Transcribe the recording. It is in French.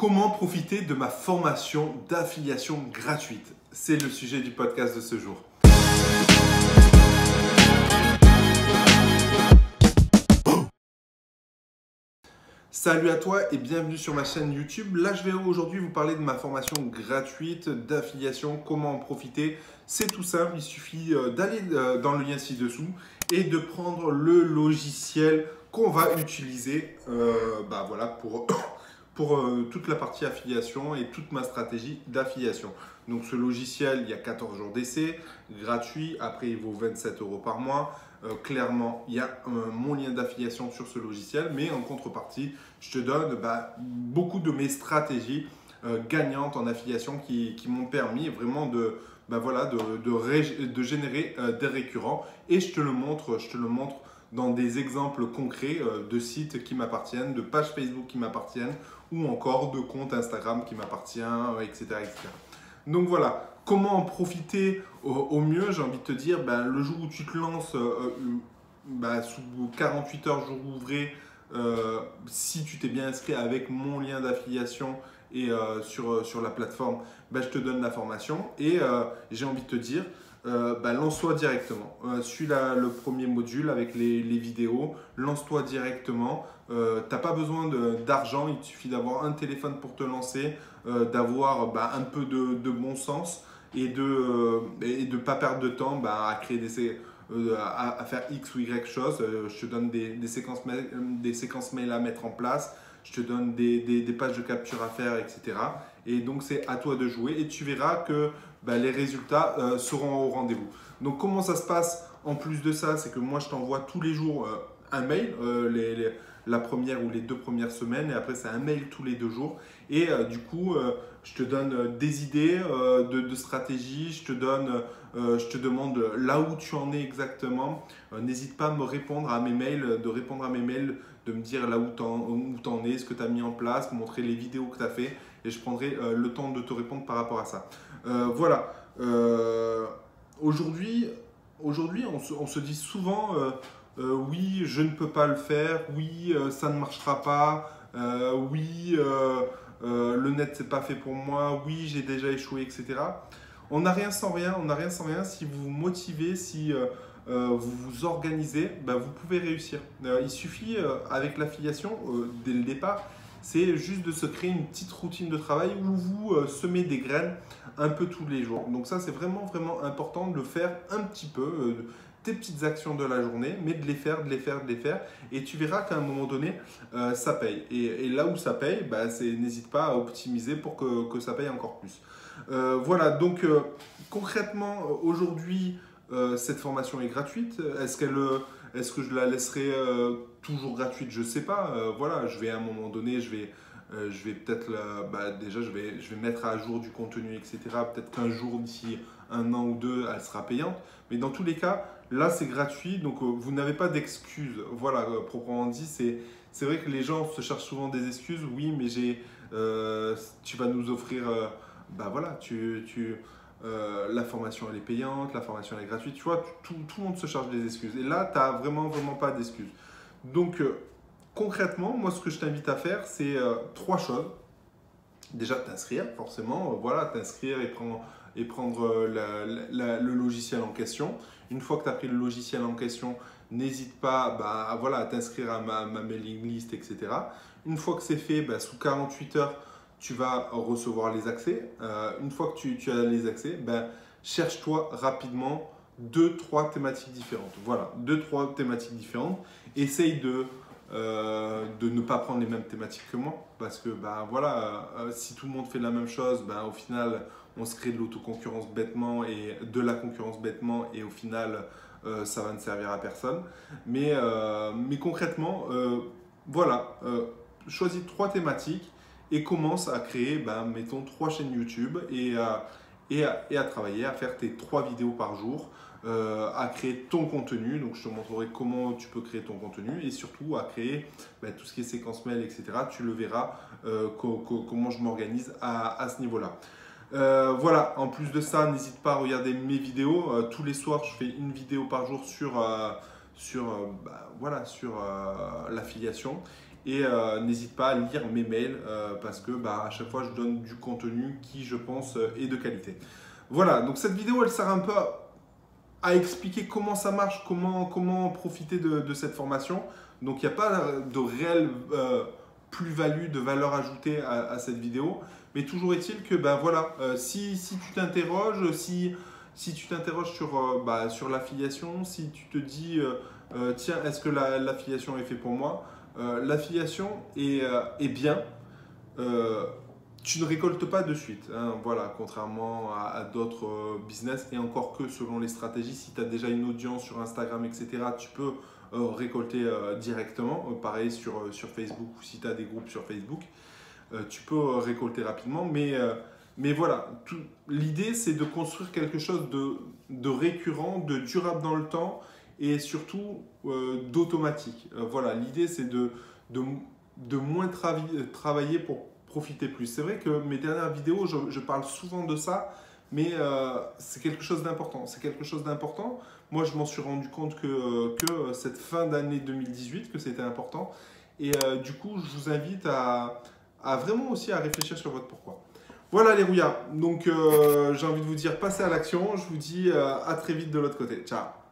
Comment profiter de ma formation d'affiliation gratuite? C'est le sujet du podcast de ce jour. Salut à toi et bienvenue sur ma chaîne YouTube. Là, je vais aujourd'hui vous parler de ma formation gratuite d'affiliation. Comment en profiter? C'est tout simple, il suffit d'aller dans le lien ci-dessous et de prendre le logiciel qu'on va utiliser pour toute la partie affiliation et toute ma stratégie d'affiliation. Donc ce logiciel, il y a 14 jours d'essai, gratuit, après il vaut 27 € par mois. Clairement, il y a mon lien d'affiliation sur ce logiciel, mais en contrepartie, je te donne beaucoup de mes stratégies gagnantes en affiliation qui m'ont permis vraiment de générer des récurrents. Et je te le montre dans des exemples concrets de sites qui m'appartiennent, de pages Facebook qui m'appartiennent ou encore de comptes Instagram qui m'appartiennent, etc., etc. Donc voilà, comment en profiter au mieux? J'ai envie de te dire, le jour où tu te lances, sous 48 heures jour ouvré, si tu t'es bien inscrit avec mon lien d'affiliation et sur la plateforme, je te donne la formation et j'ai envie de te dire, lance-toi directement. Suis le premier module avec les vidéos, lance-toi directement. Tu n'as pas besoin d'argent, il te suffit d'avoir un téléphone pour te lancer, d'avoir un peu de bon sens et de pas perdre de temps à créer à faire X ou Y choses. Je te donne des séquences mail à mettre en place, je te donne des pages de capture à faire, etc. Et donc, c'est à toi de jouer et tu verras que les résultats seront au rendez-vous. Donc, comment ça se passe en plus de ça? C'est que moi, je t'envoie tous les jours un mail, la première ou les 2 premières semaines, et après, c'est un mail tous les 2 jours. Et du coup, je te donne des idées de stratégie, je te demande là où tu en es exactement. N'hésite pas à me répondre à mes mails, de me dire là où tu en es, ce que tu as mis en place, me montrer les vidéos que tu as fait et je prendrai le temps de te répondre par rapport à ça. Voilà. Aujourd'hui, on se dit souvent oui, je ne peux pas le faire, oui, ça ne marchera pas, oui, le net c'est pas fait pour moi, oui, j'ai déjà échoué, etc. On n'a rien sans rien, si vous vous motivez, si vous vous organisez, vous pouvez réussir. Il suffit avec l'affiliation, dès le départ, c'est juste de se créer une petite routine de travail où vous semez des graines un peu tous les jours. Donc ça, c'est vraiment, vraiment important de le faire un petit peu, tes petites actions de la journée, mais de les faire. Et tu verras qu'à un moment donné, ça paye. Et là où ça paye, n'hésite pas à optimiser pour que ça paye encore plus. Voilà, donc concrètement, aujourd'hui, cette formation est gratuite. Est-ce que je la laisserai toujours gratuite? Je ne sais pas. Voilà, je vais à un moment donné, je vais peut-être déjà je vais mettre à jour du contenu, etc. Peut-être qu'un jour, d'ici 1 an ou 2, elle sera payante. Mais dans tous les cas, là, c'est gratuit. Donc, vous n'avez pas d'excuses. Voilà, proprement dit, c'est vrai que les gens se cherchent souvent des excuses. Oui, mais tu vas nous offrir... la formation elle est payante, la formation elle est gratuite, tu vois, tout le monde se charge des excuses. Et là, tu n'as vraiment, vraiment pas d'excuses. Donc, concrètement, moi, ce que je t'invite à faire, c'est 3 choses. Déjà, t'inscrire, forcément, t'inscrire et prendre le logiciel en question. Une fois que tu as pris le logiciel en question, n'hésite pas à t'inscrire à ma mailing list, etc. Une fois que c'est fait, sous 48 heures, tu vas recevoir les accès. Une fois que tu as les accès, cherche-toi rapidement 2-3 thématiques différentes. Voilà, 2-3 thématiques différentes. Essaye de ne pas prendre les mêmes thématiques que moi. Parce que si tout le monde fait la même chose, au final, on se crée de l'autoconcurrence bêtement et de la concurrence bêtement. Et au final, ça va ne servir à personne. Mais concrètement, choisis 3 thématiques. Et commence à créer, mettons, 3 chaînes YouTube et à travailler, à faire tes 3 vidéos par jour, à créer ton contenu. Donc, je te montrerai comment tu peux créer ton contenu et surtout à créer tout ce qui est séquence mail, etc. Tu le verras comment je m'organise à ce niveau-là. Voilà, en plus de ça, n'hésite pas à regarder mes vidéos. Tous les soirs, je fais une vidéo par jour sur l'affiliation. Et n'hésite pas à lire mes mails parce que à chaque fois, je donne du contenu qui, je pense, est de qualité. Voilà, donc cette vidéo, elle sert un peu à expliquer comment ça marche, comment profiter de cette formation. Donc, il n'y a pas de réelle plus-value, de valeur ajoutée à cette vidéo. Mais toujours est-il que, voilà, si tu t'interroges, si tu t'interroges sur l'affiliation, si tu te dis, tiens, est-ce que l'affiliation est fait pour moi? L'affiliation est bien. Tu ne récoltes pas de suite, hein, voilà, contrairement à d'autres business, et encore que selon les stratégies, si tu as déjà une audience sur Instagram, etc., tu peux récolter directement. Pareil sur Facebook, ou si tu as des groupes sur Facebook, tu peux récolter rapidement. Mais voilà, l'idée c'est de construire quelque chose de récurrent, de durable dans le temps et surtout d'automatique. Voilà, l'idée c'est de moins travailler pour profiter plus. C'est vrai que mes dernières vidéos, je parle souvent de ça, mais c'est quelque chose d'important. C'est quelque chose d'important. Moi, je m'en suis rendu compte que cette fin d'année 2018, que c'était important. Et du coup, je vous invite à vraiment aussi à réfléchir sur votre pourquoi. Voilà les rouillards. Donc, j'ai envie de vous dire, passez à l'action. Je vous dis à très vite de l'autre côté. Ciao.